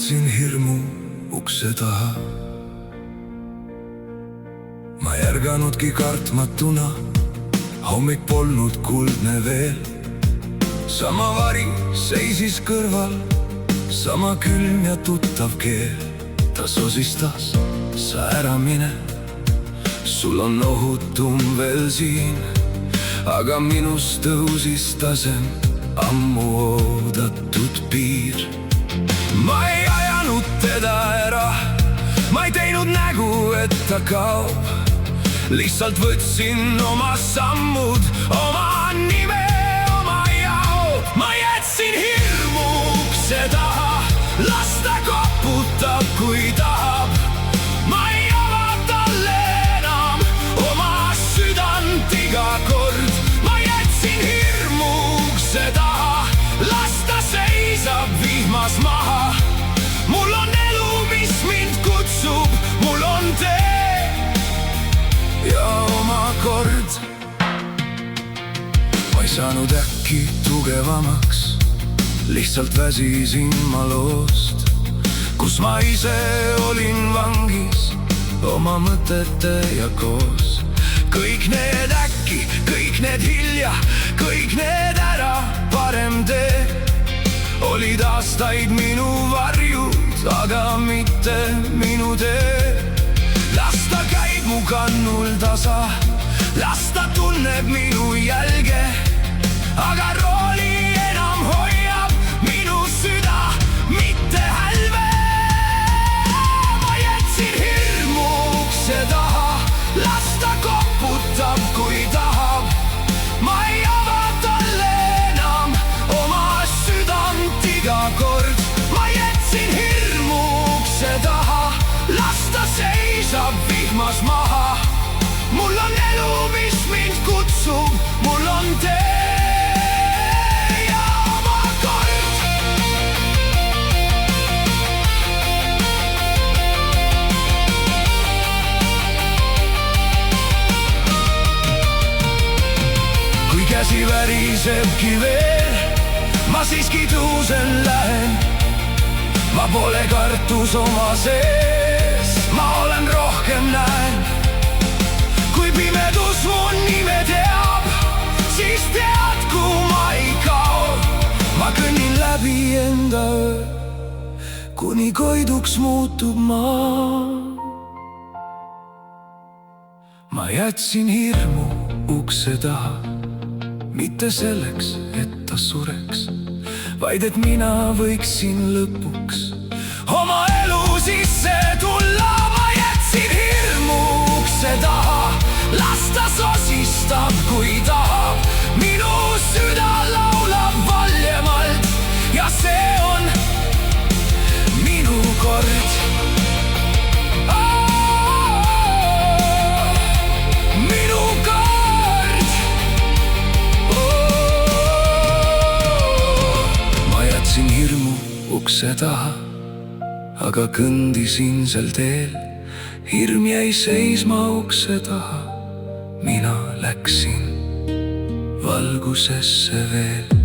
jätsin hirmu ukse taha. Ma ei ärganudki kartmatuna, hommik polnud kuldne veel. Sama vari seisis kõrval, sama külm ja tuttav keel. Ta sosistas, sa ära mine, sul on ohutum veel siin. Aga minus tõusis tasem, ammu oodatud piir. Ma ei ajanud teda ära, ma ei teinud nägu, et ta kaob. Lihtsalt võtsin oma sammud, oma nime, oma jao. Ma jätsin hirmu ukse taha, las ta koputab, kui tahab. Ma ei ava talle enam oma südant iga kord. Ma jätsin hirmu ukse taha, las ta seisab vihmas maha. Mul on elu, mis mind kutsub, mul on tee ja oma kord. Ma ei saanud äkki tugevamaks, lihtsalt väsisin ma loost, kus ma ise olin vangis oma mõtete ja koos. Kõik need äkki, kõik need hilja, kõik need ära, parem tee. Olid aastaid minu varjud, aga mitte minu tee. Las ta käib mu kannul tasa, las ta tunneb minu jälge. Aga rooli enam hoiab minu süda, mitte hälve. Ma jätsin hirmu ukse taha, las ta koputab, kui tahab. Ma ei ava talle enam oma südant iga kord. Ma jätsin hirmu ukse taha, las ta seisab vihmas maha. Mul on elu, mis mind kutsub, mul on tee ja oma kord. Kui käsi värisebki veel, ma siiski tõusen, lähen. Ma pole kartus oma sees, ma olen rohkem, näen. Kui pimedus mu nime teab, siis tead, kuhu ma ei kao. Ma kõnnin läbi enda öö, kuni koiduks muutub maa. Ma jätsin hirmu ukse taha, mitte selleks, et ta sureks, vaid et mina võiksin lõpuks oma elu sisse tulla. Ma jätsin hirmu ukse taha, las ta sosistab, kui tahab. Minu süda laulab valjemalt ja see on minu kord. Minu kord. Ma jätsin hirmu ukse taha, aga kõndisin sel teel. Hirm jäi seisma ukse taha, mina läksin valgusesse veel.